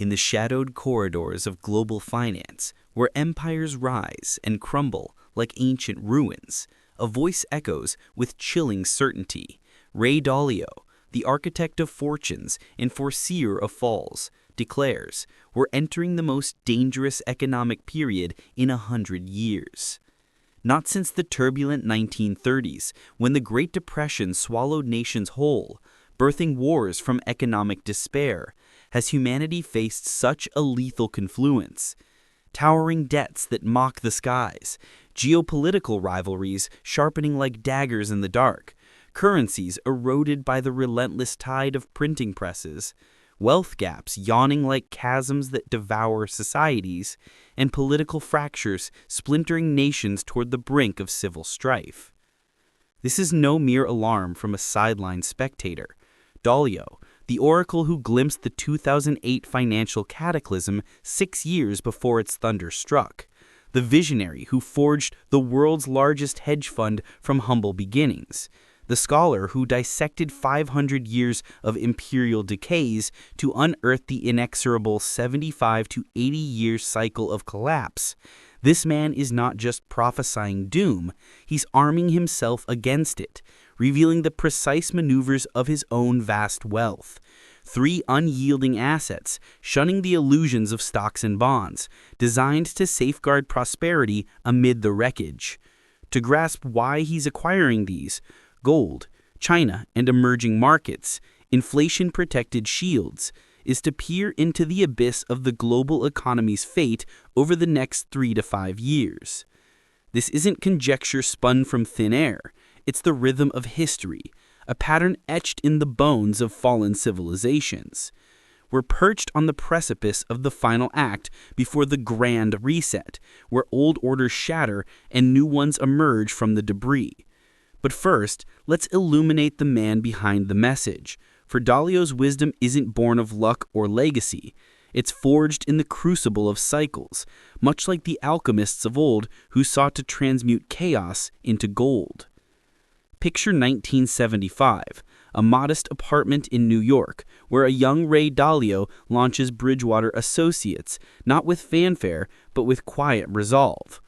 In the shadowed corridors of global finance, where empires rise and crumble like ancient ruins, a voice echoes with chilling certainty. Ray Dalio, the architect of fortunes and foreseer of falls, declares, "We're entering the most dangerous economic period in 100 years." Not since the turbulent 1930s, when the Great Depression swallowed nations whole, birthing wars from economic despair, has humanity faced such a lethal confluence. Towering debts that mock the skies, geopolitical rivalries sharpening like daggers in the dark, currencies eroded by the relentless tide of printing presses, wealth gaps yawning like chasms that devour societies, and political fractures splintering nations toward the brink of civil strife. This is no mere alarm from a sideline spectator. Dalio, the oracle who glimpsed the 2008 financial cataclysm 6 years before its thunder struck, the visionary who forged the world's largest hedge fund from humble beginnings, the scholar who dissected 500 years of imperial decays to unearth the inexorable 75 to 80-year cycle of collapse. This man is not just prophesying doom, he's arming himself against it, revealing the precise maneuvers of his own vast wealth. 3 unyielding assets, shunning the illusions of stocks and bonds, designed to safeguard prosperity amid the wreckage. To grasp why he's acquiring these, gold, China, and emerging markets, inflation-protected shields, is to peer into the abyss of the global economy's fate over the next 3 to 5 years. This isn't conjecture spun from thin air. It's the rhythm of history, a pattern etched in the bones of fallen civilizations. We're perched on the precipice of the final act before the grand reset, where old orders shatter and new ones emerge from the debris. But first, let's illuminate the man behind the message, for Dalio's wisdom isn't born of luck or legacy. It's forged in the crucible of cycles, much like the alchemists of old who sought to transmute chaos into gold. Picture 1975, a modest apartment in New York, where a young Ray Dalio launches Bridgewater Associates, not with fanfare, but with quiet resolve.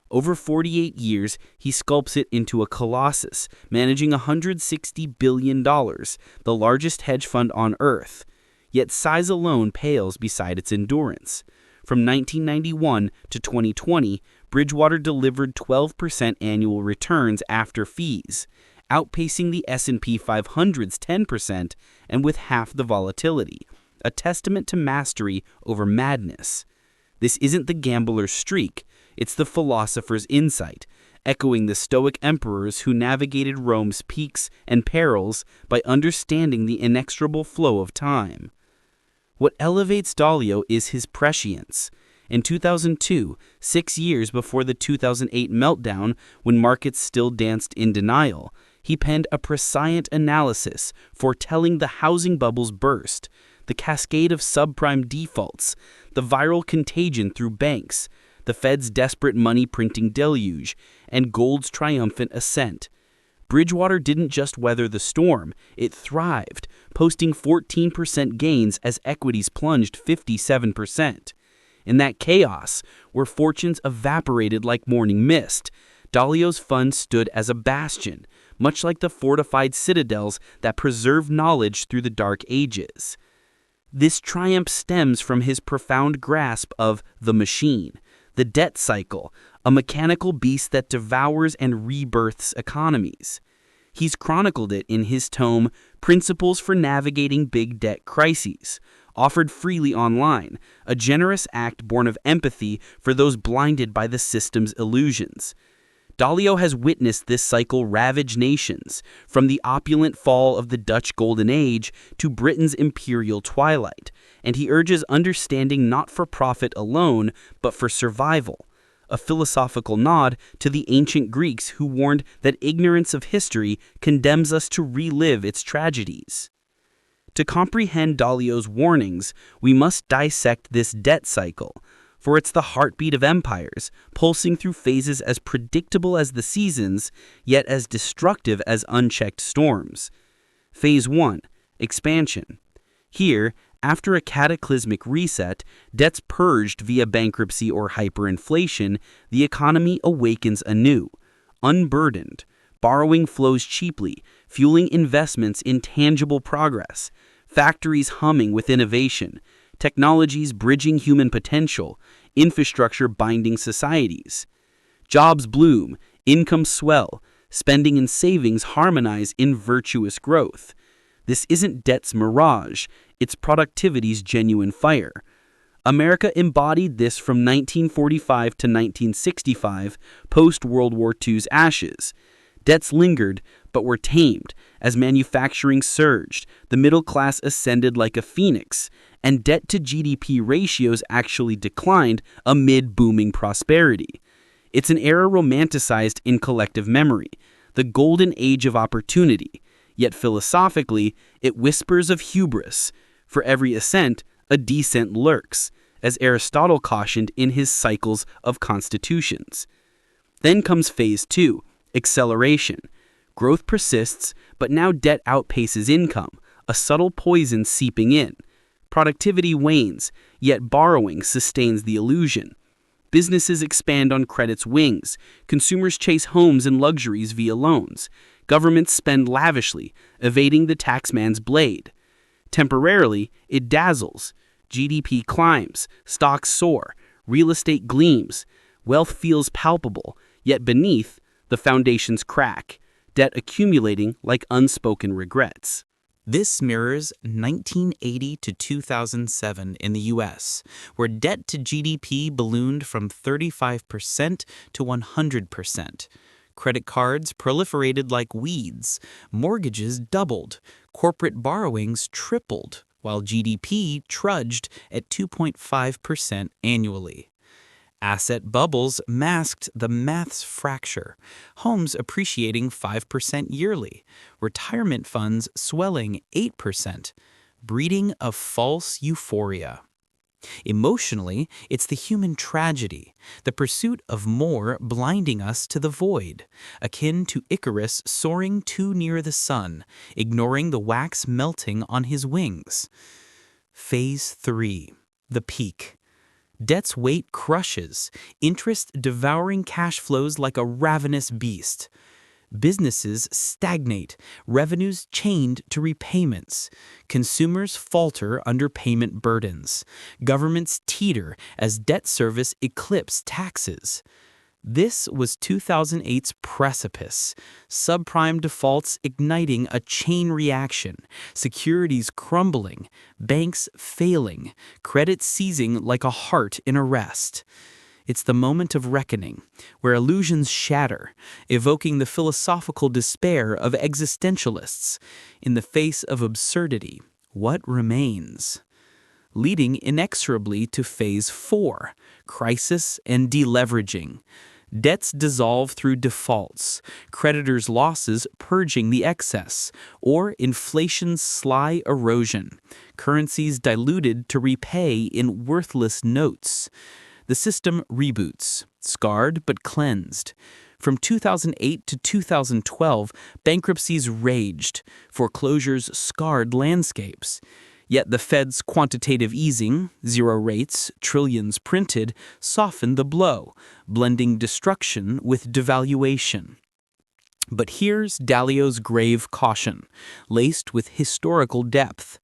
Over 48 years, he sculpts it into a colossus, managing $160 billion, the largest hedge fund on earth. Yet size alone pales beside its endurance. From 1991 to 2020, Bridgewater delivered 12% annual returns after fees, outpacing the S&P 500's 10% and with half the volatility, a testament to mastery over madness. This isn't the gambler's streak, it's the philosopher's insight, echoing the Stoic emperors who navigated Rome's peaks and perils by understanding the inexorable flow of time. What elevates Dalio is his prescience. In 2002, 6 years before the 2008 meltdown, when markets still danced in denial, he penned a prescient analysis foretelling the housing bubble's burst, the cascade of subprime defaults, the viral contagion through banks, the Fed's desperate money-printing deluge, and gold's triumphant ascent. Bridgewater didn't just weather the storm, it thrived, posting 14% gains as equities plunged 57%. In that chaos, where fortunes evaporated like morning mist, Dalio's fund stood as a bastion, much like the fortified citadels that preserved knowledge through the dark ages. This triumph stems from his profound grasp of the machine, the debt cycle, a mechanical beast that devours and rebirths economies. He's chronicled it in his tome, Principles for Navigating Big Debt Crises, offered freely online, a generous act born of empathy for those blinded by the system's illusions. Dalio has witnessed this cycle ravage nations, from the opulent fall of the Dutch Golden Age to Britain's imperial twilight, and he urges understanding not for profit alone, but for survival, a philosophical nod to the ancient Greeks who warned that ignorance of history condemns us to relive its tragedies. To comprehend Dalio's warnings, we must dissect this debt cycle, for it's the heartbeat of empires, pulsing through phases as predictable as the seasons, yet as destructive as unchecked storms. Phase 1. Expansion. Here, After a cataclysmic reset, debts purged via bankruptcy or hyperinflation, the economy awakens anew. Unburdened, borrowing flows cheaply, fueling investments in tangible progress, factories humming with innovation, technologies bridging human potential, infrastructure binding societies. Jobs bloom, incomes swell, spending and savings harmonize in virtuous growth. This isn't debt's mirage, it's productivity's genuine fire. America embodied this from 1945 to 1965, post-World War II's ashes. Debts lingered, but were tamed. As manufacturing surged, the middle class ascended like a phoenix, and debt-to-GDP ratios actually declined amid booming prosperity. It's an era romanticized in collective memory, the golden age of opportunity. Yet philosophically, it whispers of hubris. For every ascent, a descent lurks, as Aristotle cautioned in his Cycles of Constitutions. Then comes phase 2, acceleration. Growth persists, but now debt outpaces income, a subtle poison seeping in. Productivity wanes, yet borrowing sustains the illusion. Businesses expand on credit's wings. Consumers chase homes and luxuries via loans. Governments spend lavishly, evading the taxman's blade. Temporarily, it dazzles. GDP climbs, stocks soar, real estate gleams. Wealth feels palpable, yet beneath, the foundations crack, debt accumulating like unspoken regrets. This mirrors 1980 to 2007 in the U.S., where debt to GDP ballooned from 35% to 100%. Credit cards proliferated like weeds, mortgages doubled, corporate borrowings tripled, while GDP trudged at 2.5% annually. Asset bubbles masked the math's fracture, homes appreciating 5% yearly, retirement funds swelling 8%, breeding a false euphoria. Emotionally, it's the human tragedy, the pursuit of more blinding us to the void, akin to Icarus soaring too near the sun, ignoring the wax melting on his wings. Phase 3, the peak. Debt's weight crushes, interest devouring cash flows like a ravenous beast. Businesses stagnate, revenues chained to repayments. Consumers falter under payment burdens. Governments teeter as debt service eclipse taxes. This was 2008's precipice, subprime defaults igniting a chain reaction, securities crumbling, banks failing, credit seizing like a heart in arrest. It's the moment of reckoning, where illusions shatter, evoking the philosophical despair of existentialists. In the face of absurdity, what remains? Leading inexorably to Phase 4, crisis and deleveraging. Debts dissolve through defaults, creditors' losses purging the excess, or inflation's sly erosion, currencies diluted to repay in worthless notes. The system reboots, scarred but cleansed. From 2008 to 2012, bankruptcies raged, foreclosures scarred landscapes. Yet the Fed's quantitative easing, zero rates, trillions printed, softened the blow, blending destruction with devaluation. But here's Dalio's grave caution, laced with historical depth.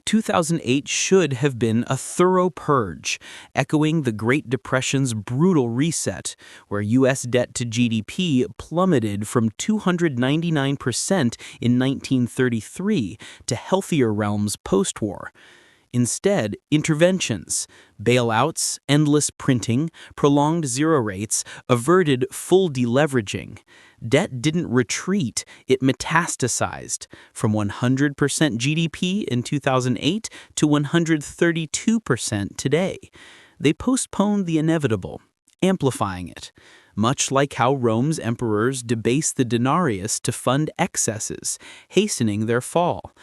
2008 should have been a thorough purge, echoing the Great Depression's brutal reset, where U.S. debt to GDP plummeted from 299% in 1933 to healthier realms post-war. Instead, interventions, bailouts, endless printing, prolonged zero rates, averted full deleveraging. Debt didn't retreat, it metastasized, from 100% GDP in 2008 to 132% today. They postponed the inevitable, amplifying it, much like how Rome's emperors debased the denarius to fund excesses, hastening their fall.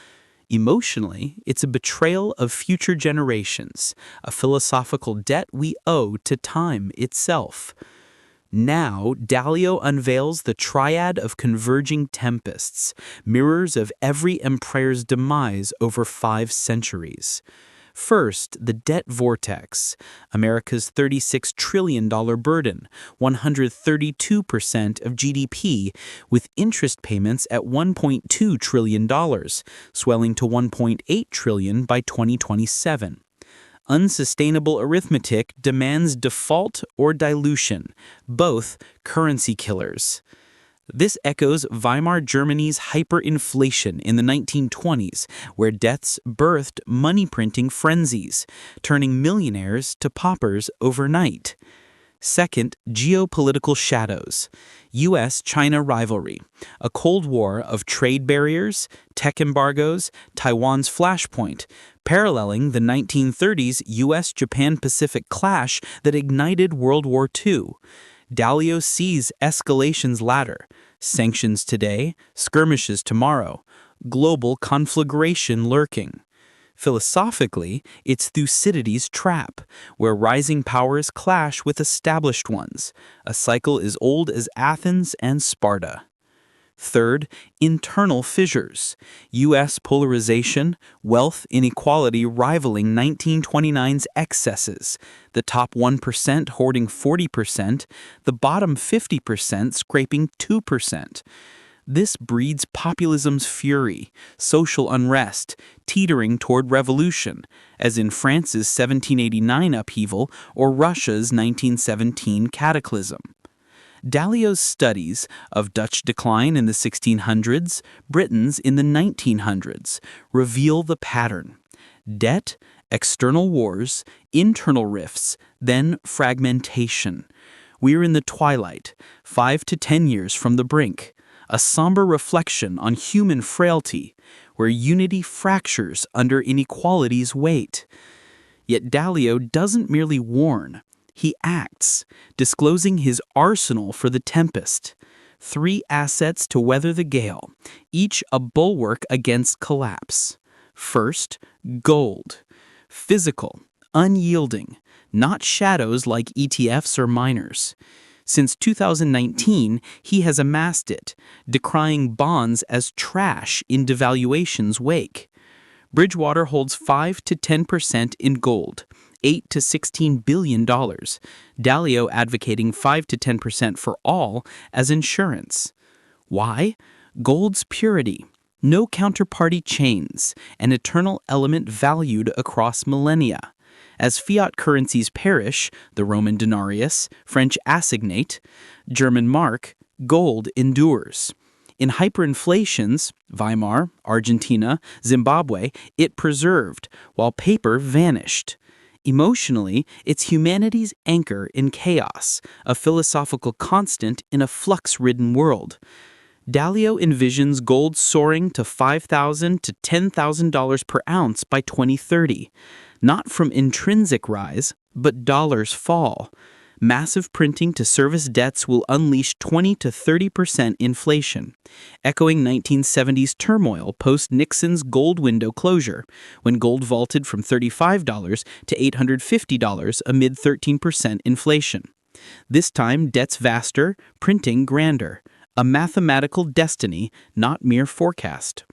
Emotionally, it's a betrayal of future generations, a philosophical debt we owe to time itself. Now, Dalio unveils the triad of converging tempests, mirrors of every empire's demise over 5 centuries. First, the debt vortex, America's $36 trillion burden, 132% of GDP, with interest payments at $1.2 trillion, swelling to $1.8 trillion by 2027. Unsustainable arithmetic demands default or dilution, both currency killers. This echoes Weimar Germany's hyperinflation in the 1920s, where debts birthed money-printing frenzies, turning millionaires to paupers overnight. Second, geopolitical shadows. U.S.-China rivalry, a Cold War of trade barriers, tech embargoes, Taiwan's flashpoint, paralleling the 1930s U.S.-Japan-Pacific clash that ignited World War II. Dalio sees escalation's ladder, sanctions today, skirmishes tomorrow, global conflagration lurking. Philosophically, it's Thucydides' trap, where rising powers clash with established ones, a cycle as old as Athens and Sparta. Third, internal fissures, U.S. polarization, wealth inequality rivaling 1929's excesses, the top 1% hoarding 40%, the bottom 50% scraping 2%. This breeds populism's fury, social unrest, teetering toward revolution, as in France's 1789 upheaval or Russia's 1917 cataclysm. Dalio's studies of Dutch decline in the 1600s, Britain's in the 1900s, reveal the pattern. Debt, external wars, internal rifts, then fragmentation. We're in the twilight, 5 to 10 years from the brink. A somber reflection on human frailty, where unity fractures under inequality's weight. Yet Dalio doesn't merely warn, he acts, disclosing his arsenal for the tempest. 3 assets to weather the gale, each a bulwark against collapse. First, gold. Physical, unyielding, not shadows like ETFs or miners. Since 2019, he has amassed it, decrying bonds as trash in devaluation's wake. Bridgewater holds 5 to 10% in gold, $8 to $16 billion. Dalio advocating 5 to 10% for all as insurance. Why? Gold's purity, no counterparty chains, an eternal element valued across millennia. As fiat currencies perish, the Roman denarius, French assignat, German mark, gold endures. In hyperinflations, Weimar, Argentina, Zimbabwe, it preserved, while paper vanished. Emotionally, it's humanity's anchor in chaos, a philosophical constant in a flux-ridden world. Dalio envisions gold soaring to $5,000 to $10,000 per ounce by 2030. Not from intrinsic rise, but dollars fall. Massive printing to service debts will unleash 20 to 30% inflation, echoing 1970s turmoil post-Nixon's gold window closure, when gold vaulted from $35 to $850 amid 13% inflation. This time, debts vaster, printing grander. A mathematical destiny, not mere forecast.